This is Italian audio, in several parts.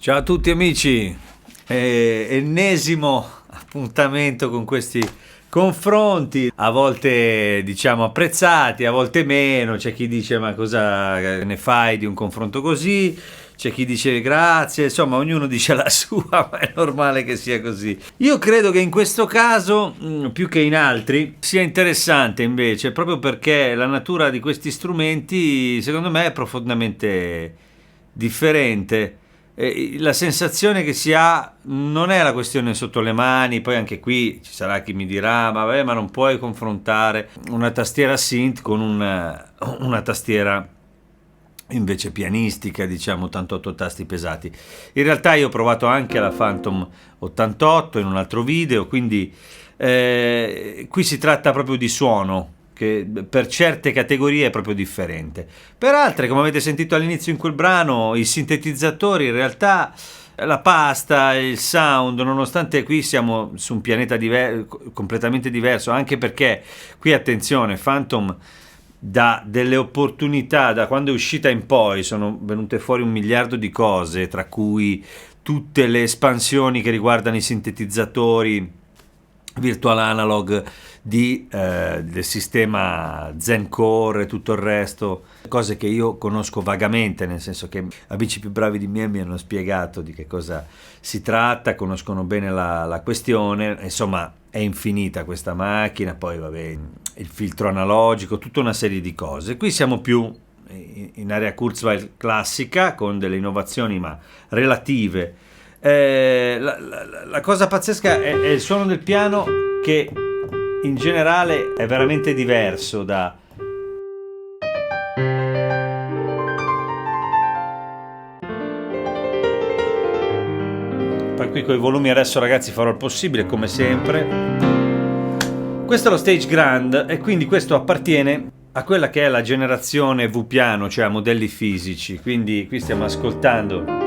Ciao a tutti amici, ennesimo appuntamento con questi confronti, a volte diciamo apprezzati, a volte meno, c'è chi dice ma cosa ne fai di un confronto così, c'è chi dice grazie, insomma ognuno dice la sua, ma è normale che sia così. Io credo che in questo caso, più che in altri, sia interessante invece, proprio perché la natura di questi strumenti secondo me è profondamente differente. La sensazione che si ha non è la questione sotto le mani, poi anche qui ci sarà chi mi dirà ma vabbè, ma non puoi confrontare una tastiera synth con una tastiera invece pianistica, diciamo 88 tasti pesati. In realtà io ho provato anche la Phantom 88 in un altro video, quindi qui si tratta proprio di suono, che per certe categorie è proprio differente. Per altre, come avete sentito all'inizio in quel brano, i sintetizzatori in realtà, la pasta, il sound, nonostante qui siamo su un pianeta completamente diverso, anche perché qui attenzione, Phantom dà delle opportunità, da quando è uscita in poi sono venute fuori 1 miliardo di cose, tra cui tutte le espansioni che riguardano i sintetizzatori virtual analog del sistema Zen Core e tutto il resto, cose che io conosco vagamente, nel senso che amici più bravi di me mi hanno spiegato di che cosa si tratta, conoscono bene la questione, insomma è infinita questa macchina, poi vabbè il filtro analogico, tutta una serie di cose. Qui siamo più in area Kurzweil classica con delle innovazioni ma relative. La cosa pazzesca è il suono del piano, che in generale è veramente diverso da poi qui con i volumi adesso ragazzi farò il possibile come sempre. Questo è lo stage grand e quindi questo appartiene a quella che è la generazione V piano, cioè a modelli fisici, quindi qui stiamo ascoltando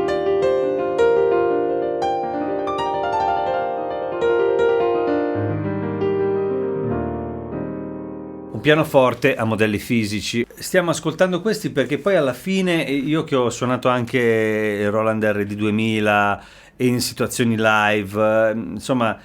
un pianoforte a modelli fisici. Stiamo ascoltando questi perché poi alla fine io, che ho suonato anche il Roland RD2000 e in situazioni live, insomma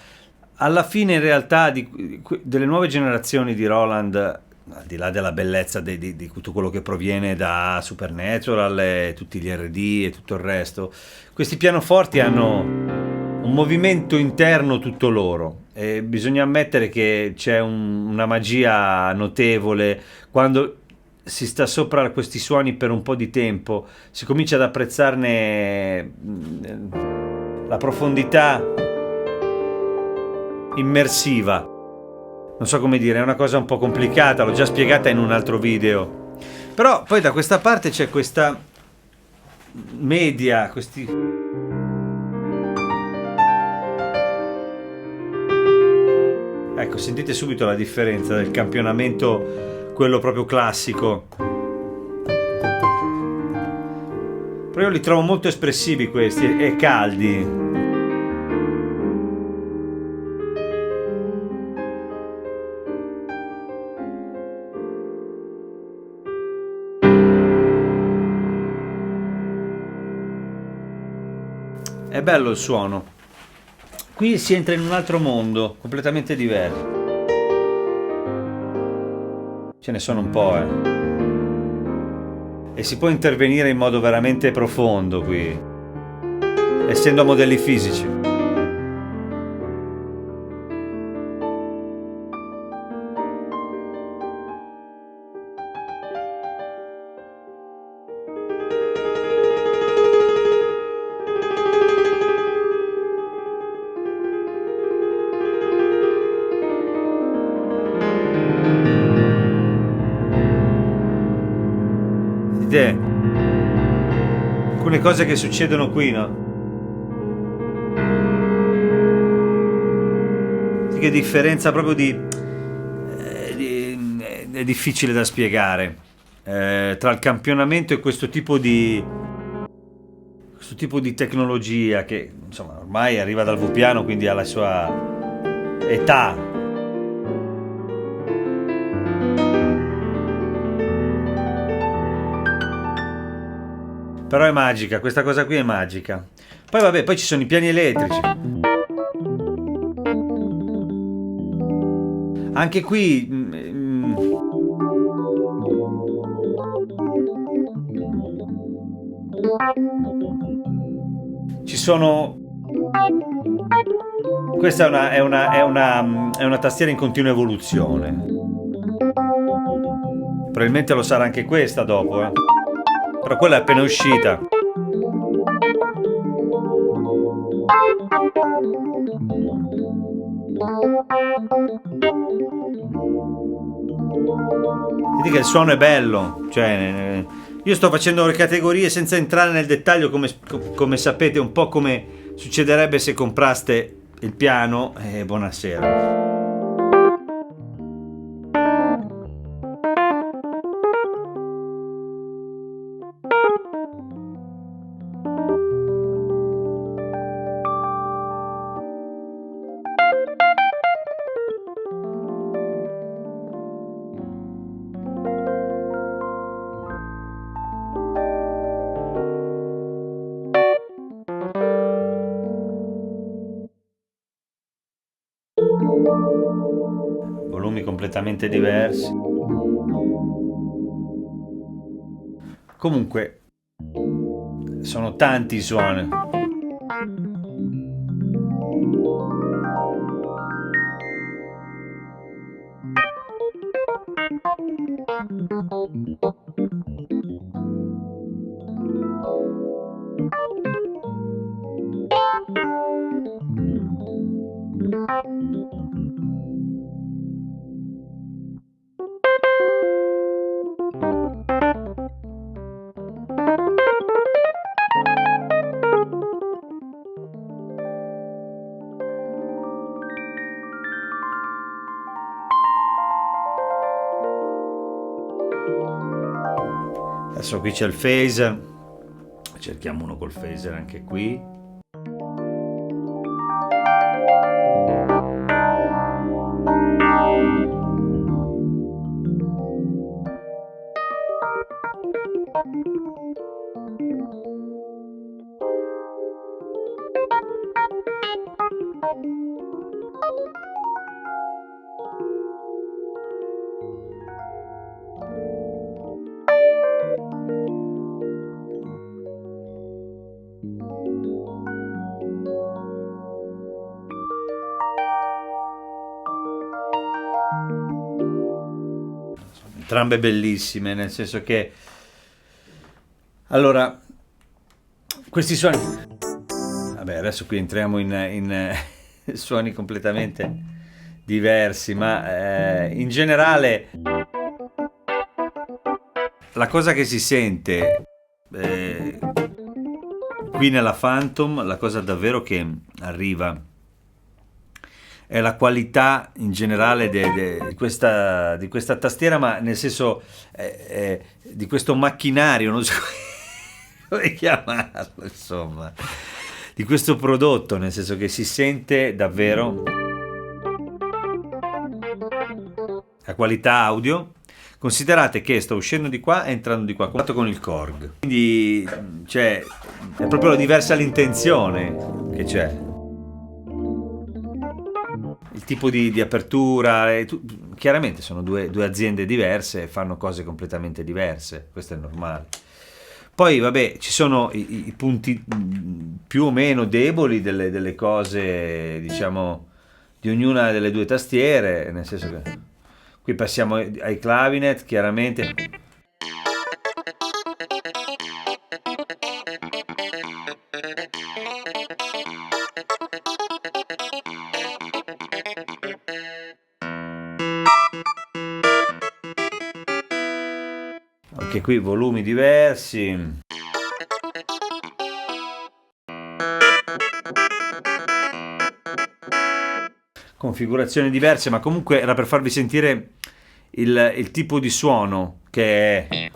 alla fine in realtà delle nuove generazioni di Roland, al di là della bellezza di tutto quello che proviene da Supernatural e tutti gli RD e tutto il resto, questi pianoforti hanno un movimento interno tutto loro, e bisogna ammettere che c'è una magia notevole quando si sta sopra questi suoni per un po' di tempo, si comincia ad apprezzarne la profondità immersiva. Non so come dire, è una cosa un po' complicata, l'ho già spiegata in un altro video, però poi da questa parte c'è questa media, questi ecco, sentite subito la differenza del campionamento, quello proprio classico. Però io li trovo molto espressivi questi e caldi. È bello il suono. Qui si entra in un altro mondo, completamente diverso. Ce ne sono un po', E si può intervenire in modo veramente profondo qui, essendo a modelli fisici. Alcune cose che succedono qui, no? Sì, che differenza proprio è difficile da spiegare tra il campionamento e questo tipo di tecnologia che insomma ormai arriva dal V piano, quindi alla sua età. Però è magica, questa cosa qui è magica. Poi vabbè, poi ci sono i piani elettrici. Anche qui ci sono. Questa è una tastiera in continua evoluzione. Probabilmente lo sarà anche questa dopo, eh. Però quella è appena uscita. Vedi che il suono è bello, cioè io sto facendo le categorie senza entrare nel dettaglio, come sapete, un po' come succederebbe se compraste il piano. Buonasera. Volumi completamente diversi. Comunque, sono tanti i suoni. Adesso qui c'è il phaser, cerchiamo uno col phaser anche qui. Entrambe bellissime, nel senso che allora questi suoni, vabbè, adesso qui entriamo in suoni completamente diversi, ma in generale la cosa che si sente qui nella Phantom, la cosa davvero che arriva è la qualità in generale di questa tastiera, ma nel senso di questo macchinario, non so come chiamarlo, insomma, di questo prodotto, nel senso che si sente davvero la qualità audio. Considerate che sto uscendo di qua e entrando di qua, contatto con il Korg, quindi cioè, è proprio la diversa l'intenzione che c'è. Il tipo di apertura, chiaramente sono due aziende diverse, fanno cose completamente diverse, questo è normale. Poi vabbè, ci sono i punti più o meno deboli delle cose, diciamo, di ognuna delle due tastiere, nel senso che qui passiamo ai clavinet, chiaramente. Anche qui volumi diversi. Configurazioni diverse, ma comunque era per farvi sentire il tipo di suono che è.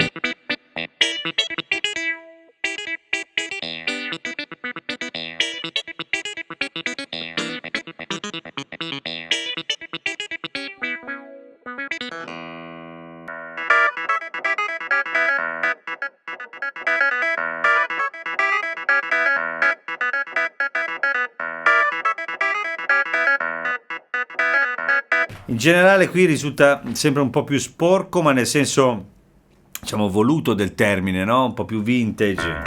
In generale qui risulta sempre un po' più sporco, ma nel senso, diciamo, voluto del termine, no? Un po' più vintage.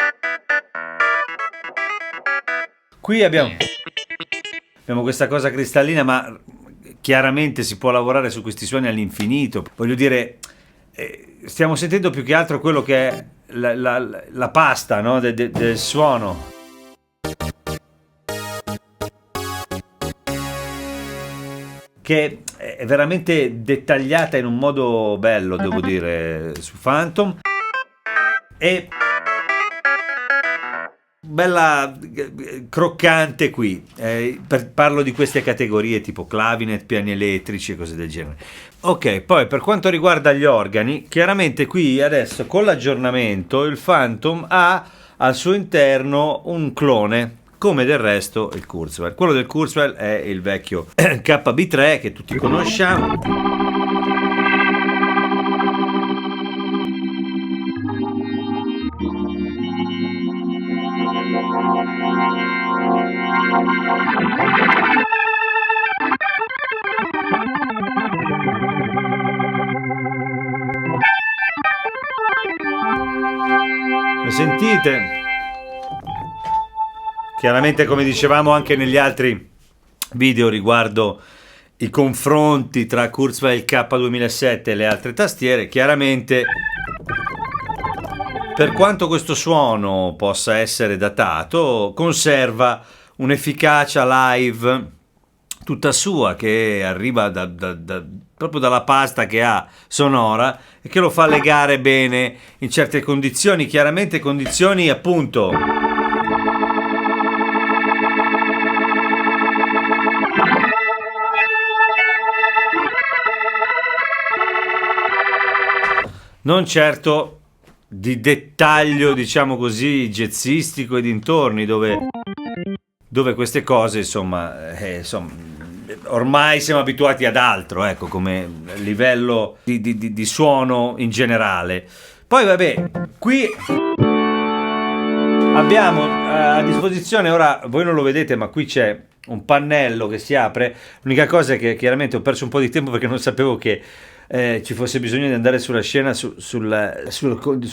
Qui abbiamo questa cosa cristallina, ma chiaramente si può lavorare su questi suoni all'infinito. Voglio dire, stiamo sentendo più che altro quello che è la pasta, no? del suono. Che è veramente dettagliata in un modo bello, devo dire, su Phantom. E bella croccante qui. Parlo di queste categorie tipo clavinet, piani elettrici e cose del genere. Ok, poi per quanto riguarda gli organi, chiaramente qui adesso con l'aggiornamento il Phantom ha al suo interno un clone, come del resto il Kurzweil. Quello del Kurzweil è il vecchio KB3 che tutti conosciamo. Lo sentite? Chiaramente, come dicevamo anche negli altri video riguardo i confronti tra Kurzweil K2007 e le altre tastiere, chiaramente per quanto questo suono possa essere datato, conserva un'efficacia live tutta sua, che arriva proprio dalla pasta che ha sonora e che lo fa legare bene in certe condizioni, chiaramente condizioni appunto non certo di dettaglio, diciamo così, jazzistico e dintorni, dove queste cose, insomma, ormai siamo abituati ad altro, ecco, come livello di suono in generale. Poi, vabbè, qui abbiamo a disposizione, ora voi non lo vedete, ma qui c'è un pannello che si apre. L'unica cosa è che chiaramente ho perso un po' di tempo perché non sapevo che ci fosse bisogno di andare sulla scena sul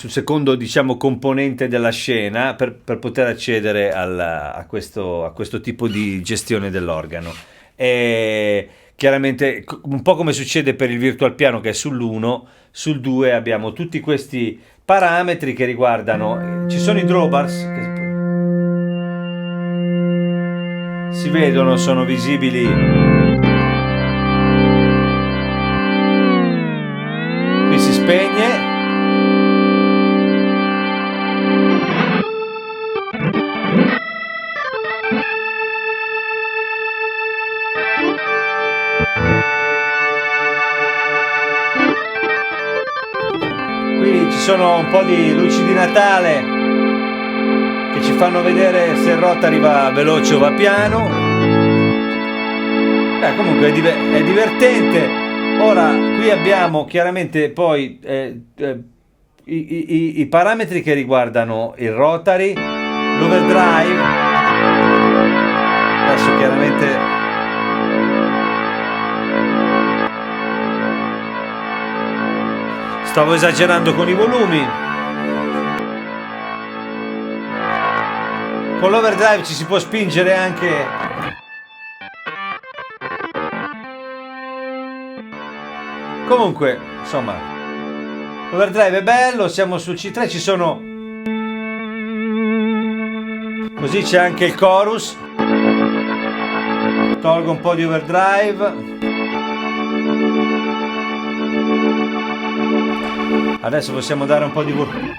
secondo, diciamo, componente della scena per poter accedere a questo tipo di gestione dell'organo. E chiaramente un po' come succede per il virtual piano, che è sull'1, sul 2 abbiamo tutti questi parametri che riguardano, ci sono i drawbars che si vedono, sono visibili. Si spegne, qui ci sono un po' di luci di Natale che ci fanno vedere se il Rotary va veloce o va piano. Comunque è divertente. Ora, qui abbiamo chiaramente poi i parametri che riguardano il Rotary, l'overdrive. Adesso chiaramente stavo esagerando con i volumi. Con l'overdrive ci si può spingere anche. Comunque, insomma, l'overdrive è bello, siamo sul C3, ci sono... Così c'è anche il chorus. Tolgo un po' di overdrive. Adesso possiamo dare un po' di volume.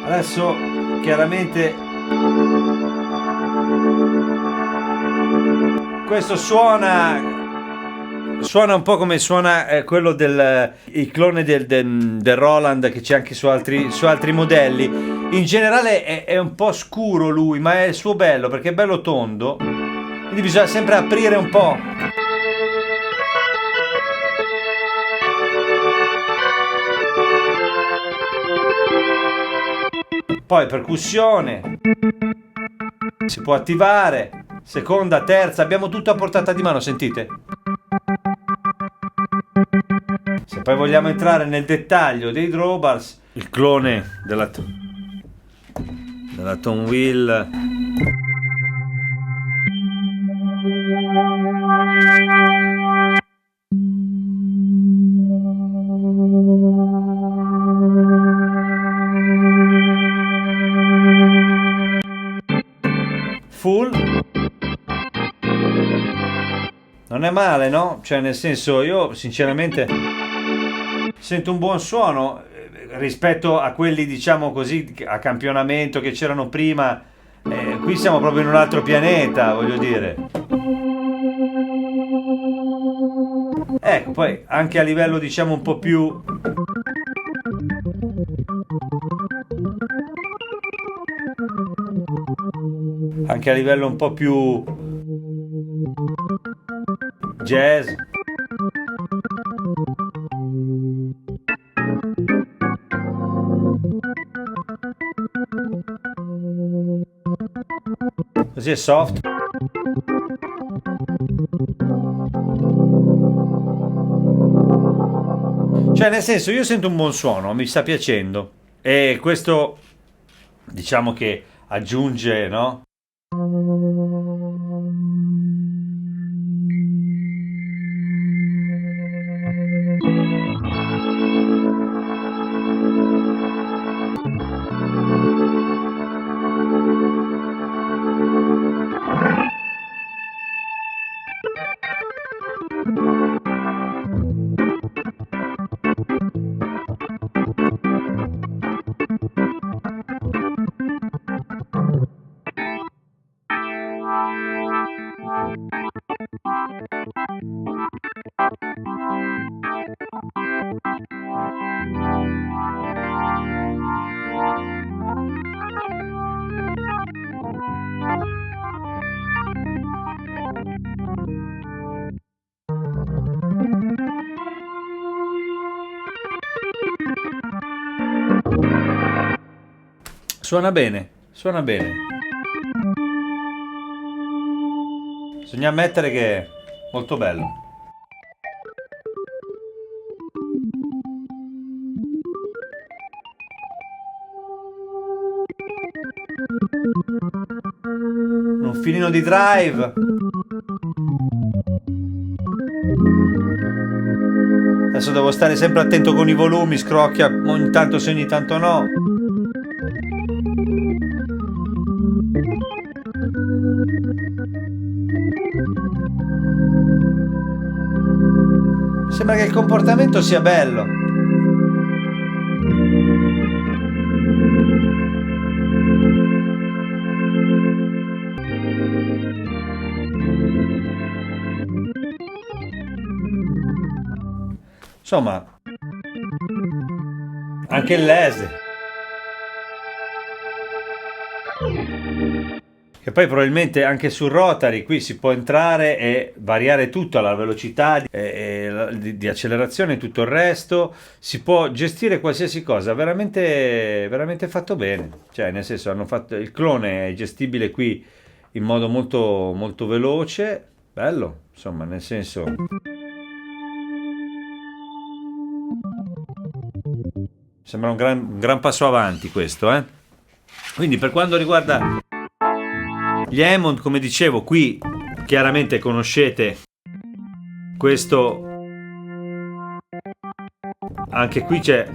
Adesso chiaramente questo suona Suona un po' come suona quello il clone del Roland che c'è anche su altri modelli. In generale è un po' scuro lui, ma è il suo bello perché è bello tondo. Quindi bisogna sempre aprire un po'. Poi percussione. Si può attivare. Seconda, terza, abbiamo tutto a portata di mano, sentite? Se poi vogliamo entrare nel dettaglio dei drawbars, il clone della Tone Wheel. Full. Non è male, no? Cioè, nel senso, io sinceramente sento un buon suono rispetto a quelli, diciamo così, a campionamento che c'erano prima. Qui siamo proprio in un altro pianeta, voglio dire. Ecco, poi anche a livello, diciamo, un po' più... Anche a livello un po' più... jazz. Così è soft. Cioè, nel senso, io sento un buon suono, mi sta piacendo. E questo, diciamo che aggiunge, no? Suona bene, suona bene. Bisogna ammettere che è molto bello. Un filino di drive. Adesso devo stare sempre attento con i volumi, scrocchia ogni tanto sì, ogni tanto no. Sembra che il comportamento sia bello. Insomma, anche il Les. Che poi probabilmente anche sul Rotary qui si può entrare e variare tutto, la velocità di accelerazione e tutto il resto, si può gestire qualsiasi cosa, veramente, veramente fatto bene. Cioè, nel senso, hanno fatto il clone è gestibile qui in modo molto, molto veloce, bello, insomma, nel senso... Sembra un gran passo avanti questo, eh? Quindi per quanto riguarda gli Hammond, come dicevo, qui chiaramente conoscete questo, anche qui ci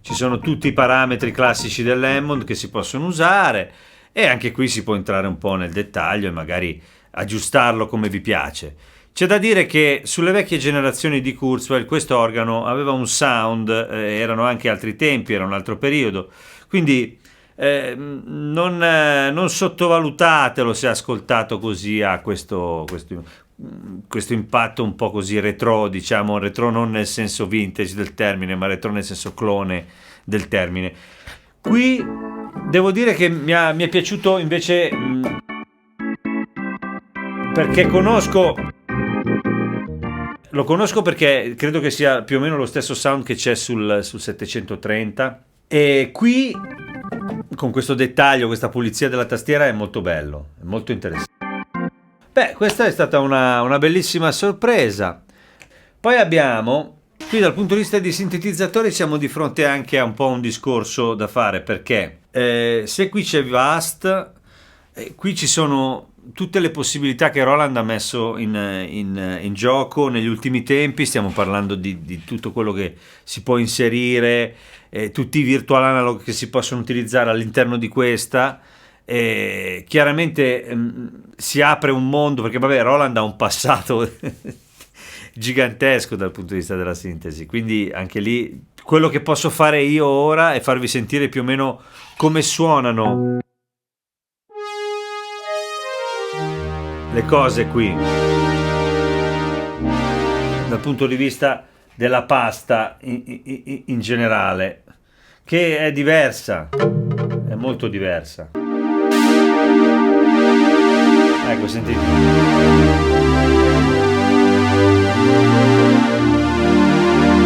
sono tutti i parametri classici dell'Hammond che si possono usare e anche qui si può entrare un po' nel dettaglio e magari aggiustarlo come vi piace. C'è da dire che sulle vecchie generazioni di Kurzweil questo organo aveva un sound, erano anche altri tempi, era un altro periodo, quindi non sottovalutatelo se ascoltato così a questo. questo impatto un po' così retro, diciamo, retro non nel senso vintage del termine, ma retro nel senso clone del termine. Qui devo dire che mi è piaciuto invece, perché lo conosco perché credo che sia più o meno lo stesso sound che c'è sul 730, e qui con questo dettaglio, questa pulizia della tastiera è molto bello, è molto interessante. Beh, questa è stata una bellissima sorpresa. Poi abbiamo, qui dal punto di vista dei sintetizzatori siamo di fronte anche a un po' un discorso da fare, perché se qui c'è Vast, qui ci sono tutte le possibilità che Roland ha messo in gioco negli ultimi tempi. Stiamo parlando di tutto quello che si può inserire, tutti i virtual analog che si possono utilizzare all'interno di questa. Chiaramente si apre un mondo, perché vabbè, Roland ha un passato gigantesco dal punto di vista della sintesi, quindi anche lì quello che posso fare io ora è farvi sentire più o meno come suonano le cose qui dal punto di vista della pasta in generale, che è diversa, è molto diversa. Ecco, sentite.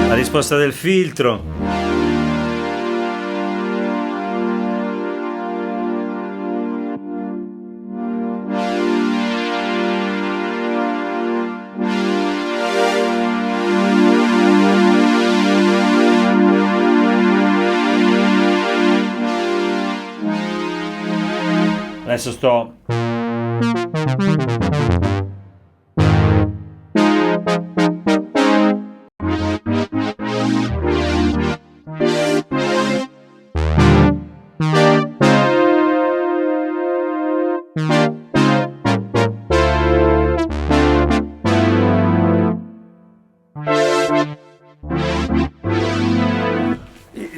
La risposta del filtro. Adesso sto.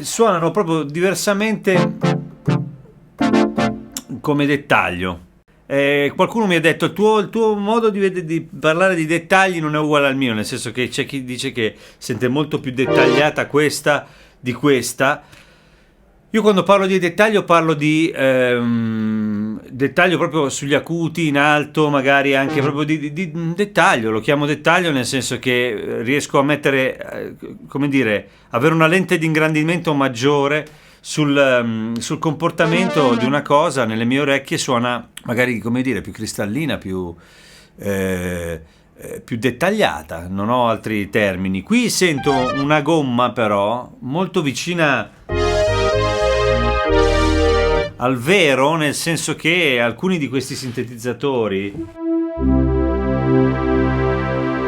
Suonano proprio diversamente come dettaglio. Qualcuno mi ha detto il tuo modo di parlare di dettagli non è uguale al mio, nel senso che c'è chi dice che sente molto più dettagliata questa di questa. Io quando parlo di dettaglio parlo di dettaglio proprio sugli acuti, in alto, magari anche proprio di dettaglio. Lo chiamo dettaglio nel senso che riesco a mettere, come dire, avere una lente di ingrandimento maggiore sul comportamento di una cosa. Nelle mie orecchie suona magari, come dire, più cristallina, più dettagliata, non ho altri termini. Qui sento una gomma però molto vicina al vero, nel senso che alcuni di questi sintetizzatori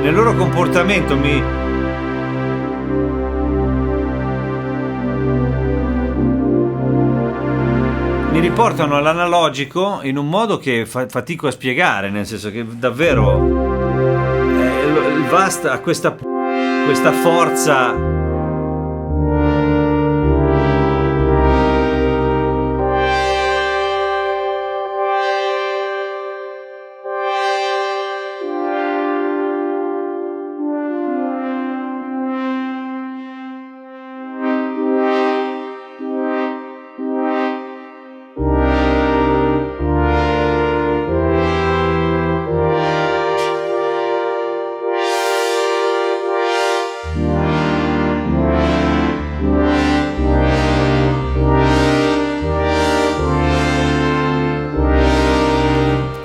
nel loro comportamento mi riportano all'analogico in un modo che fatico a spiegare, nel senso che davvero il Vast ha questa forza.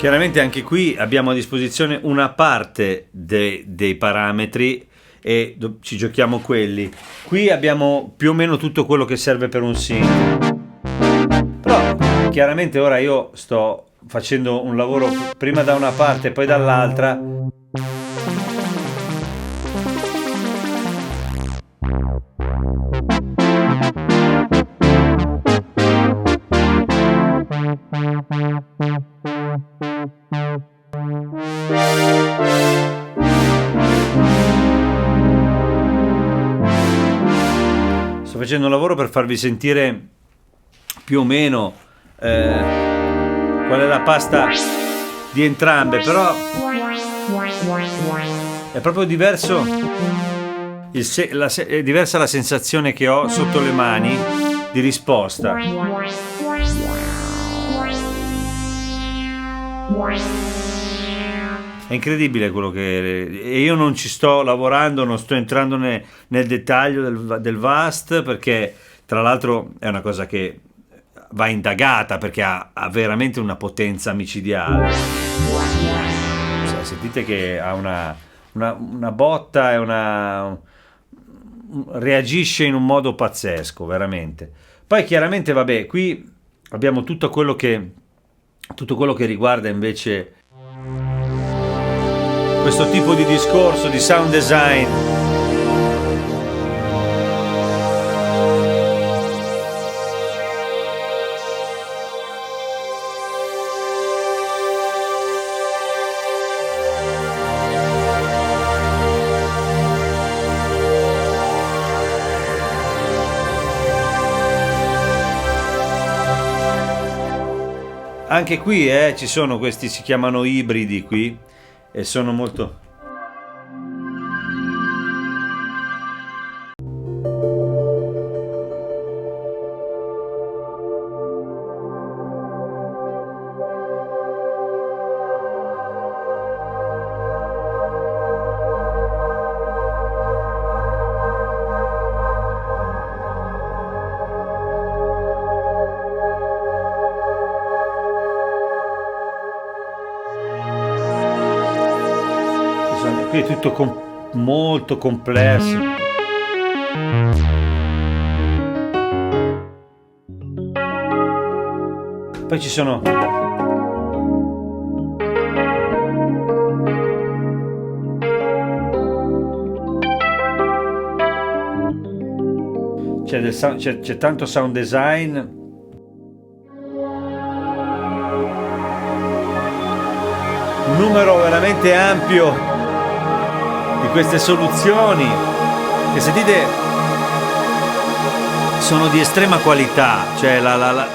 Chiaramente anche qui abbiamo a disposizione una parte dei parametri e ci giochiamo quelli. Qui abbiamo più o meno tutto quello che serve per un synth. Però chiaramente ora io sto facendo un lavoro prima da una parte e poi dall'altra. Sto facendo un lavoro per farvi sentire più o meno qual è la pasta di entrambe, però È proprio diverso, è diversa la sensazione che ho sotto le mani di risposta. È incredibile quello che... E io non ci sto lavorando, non sto entrando nel dettaglio del Vast, perché tra l'altro è una cosa che va indagata, perché ha veramente una potenza micidiale. Cioè, sentite che ha una botta e reagisce in un modo pazzesco, veramente. Poi chiaramente, vabbè, qui abbiamo tutto quello che riguarda invece questo tipo di discorso di sound design. Anche qui ci sono questi, si chiamano ibridi qui, e sono molto... Qui è tutto molto complesso. Poi ci sono... C'è tanto sound design. Un numero veramente ampio di queste soluzioni che, sentite, sono di estrema qualità, cioè la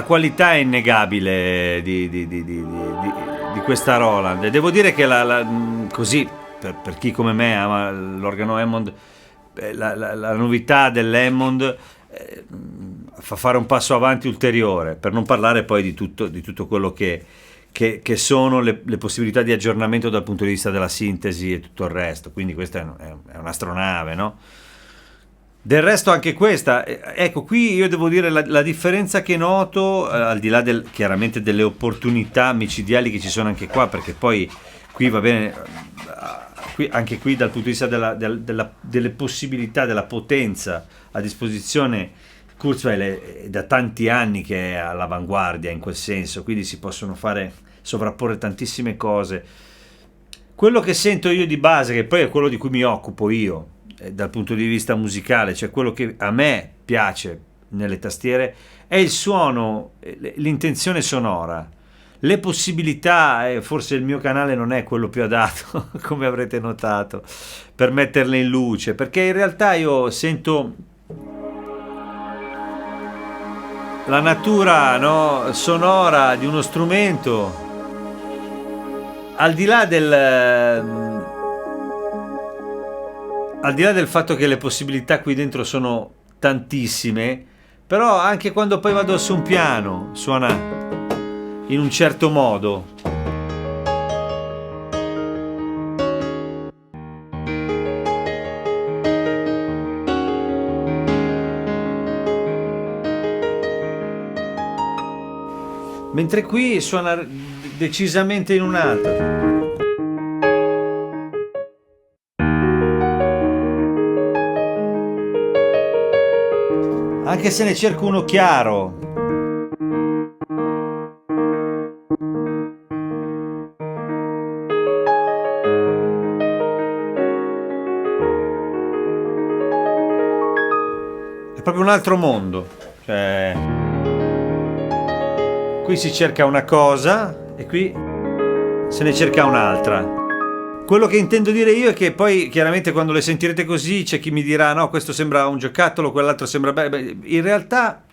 qualità è innegabile di questa Roland, e devo dire che così per chi come me ama l'organo Hammond, la novità dell'Hammond fa fare un passo avanti ulteriore, per non parlare poi di tutto quello che sono le possibilità di aggiornamento dal punto di vista della sintesi e tutto il resto. Quindi questa è un'astronave, no? Del resto anche questa, ecco, qui io devo dire la differenza che noto, al di là chiaramente delle opportunità micidiali che ci sono anche qua, perché poi qui va bene, anche qui dal punto di vista delle possibilità, della potenza a disposizione, Kurzweil è da tanti anni che è all'avanguardia in quel senso, quindi si possono sovrapporre tantissime cose. Quello che sento io di base, che poi è quello di cui mi occupo io dal punto di vista musicale, cioè quello che a me piace nelle tastiere, è il suono, l'intenzione sonora, le possibilità. Forse il mio canale non è quello più adatto, come avrete notato, per metterle in luce, perché in realtà io sento la natura, no, sonora di uno strumento, al di là del fatto che le possibilità qui dentro sono tantissime, però anche quando poi vado su un piano suona in un certo modo. Mentre qui suona decisamente in un'altra. Anche se ne cerco uno chiaro. È proprio un altro mondo. Cioè, qui si cerca una cosa e qui se ne cerca un'altra. Quello che intendo dire io è che poi chiaramente quando le sentirete così c'è chi mi dirà no, questo sembra un giocattolo, quell'altro sembra bello. In realtà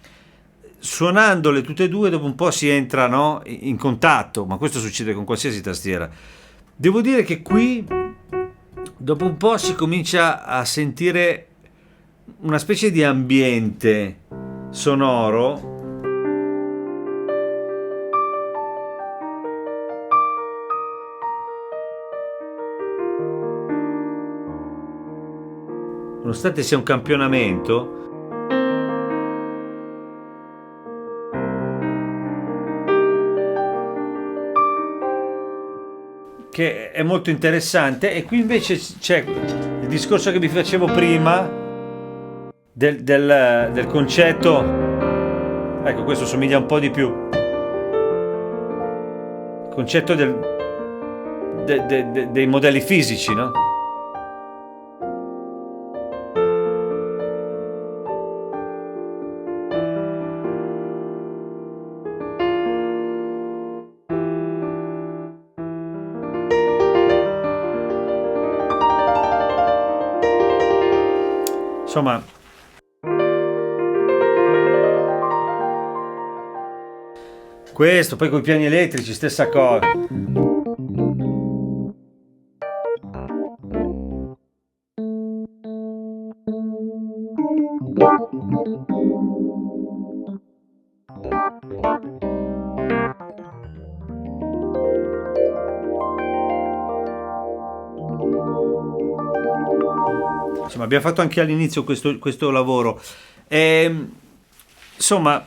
suonandole tutte e due dopo un po' si entra, no, in contatto, ma questo succede con qualsiasi tastiera. Devo dire che qui dopo un po' si comincia a sentire una specie di ambiente sonoro nonostante sia un campionamento. Che è molto interessante, e qui invece c'è il discorso che vi facevo prima del concetto. Ecco, questo somiglia un po' di più. Il concetto dei modelli fisici, no? Insomma, questo poi con i piani elettrici, stessa cosa. Insomma, abbiamo fatto anche all'inizio questo lavoro. Insomma,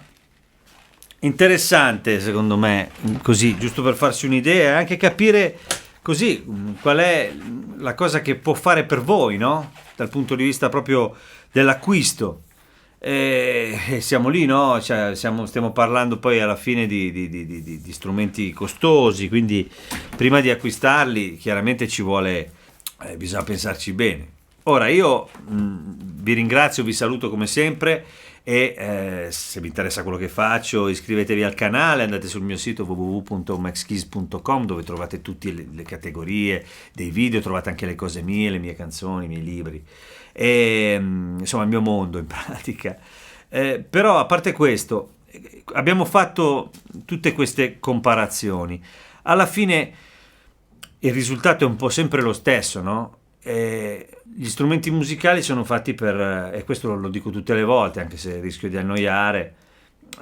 interessante secondo me, così, giusto per farsi un'idea e anche capire così qual è la cosa che può fare per voi, no? Dal punto di vista proprio dell'acquisto. Siamo lì, no? Cioè, stiamo parlando poi alla fine di strumenti costosi, quindi prima di acquistarli chiaramente bisogna pensarci bene. Ora io vi ringrazio, vi saluto come sempre e se vi interessa quello che faccio iscrivetevi al canale, andate sul mio sito www.maxkeys.com dove trovate tutte le categorie dei video, trovate anche le cose mie, le mie canzoni, i miei libri e insomma il mio mondo in pratica. Però a parte questo abbiamo fatto tutte queste comparazioni, alla fine il risultato è un po' sempre lo stesso, no? Gli strumenti musicali sono fatti e questo lo dico tutte le volte anche se rischio di annoiare,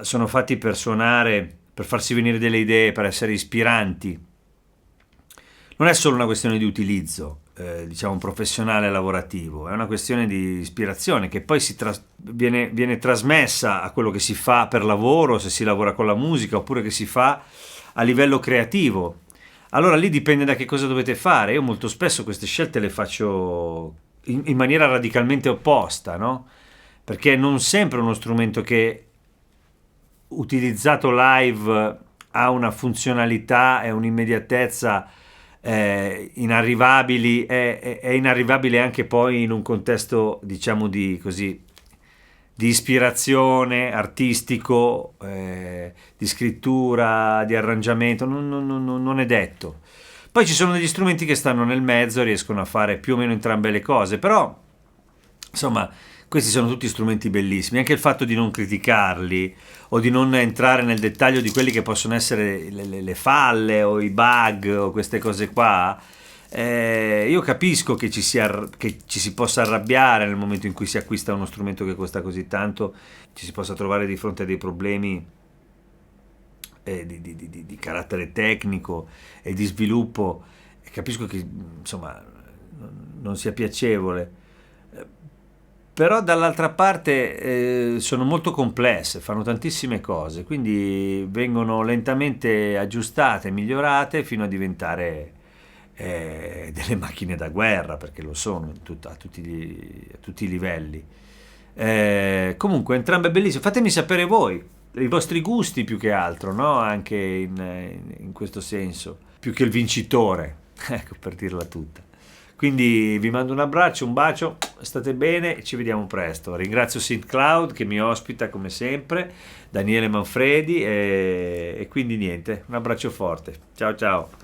sono fatti per suonare, per farsi venire delle idee, per essere ispiranti. Non è solo una questione di utilizzo diciamo professionale e lavorativo, è una questione di ispirazione che poi viene trasmessa a quello che si fa per lavoro, se si lavora con la musica, oppure che si fa a livello creativo. Allora lì dipende da che cosa dovete fare. Io molto spesso queste scelte le faccio in maniera radicalmente opposta, no? Perché non sempre uno strumento che utilizzato live ha una funzionalità e un'immediatezza inarrivabili, è inarrivabile anche poi in un contesto, diciamo, di ispirazione artistico, di scrittura, di arrangiamento, non è detto. Poi ci sono degli strumenti che stanno nel mezzo e riescono a fare più o meno entrambe le cose, però insomma questi sono tutti strumenti bellissimi, anche il fatto di non criticarli o di non entrare nel dettaglio di quelli che possono essere le falle o i bug o queste cose qua. Io capisco che ci si possa arrabbiare nel momento in cui si acquista uno strumento che costa così tanto, ci si possa trovare di fronte a dei problemi di carattere tecnico e di sviluppo, e capisco che insomma non sia piacevole, però dall'altra parte sono molto complesse, fanno tantissime cose, quindi vengono lentamente aggiustate, migliorate fino a diventare delle macchine da guerra, perché lo sono a tutti i livelli. Comunque entrambe bellissime, fatemi sapere voi i vostri gusti più che altro, no? Anche in questo senso, più che il vincitore, ecco, per dirla tutta. Quindi vi mando un abbraccio, un bacio, state bene e ci vediamo presto. Ringrazio SynthCloud che mi ospita come sempre, Daniele Manfredi, e quindi niente, un abbraccio forte, ciao ciao.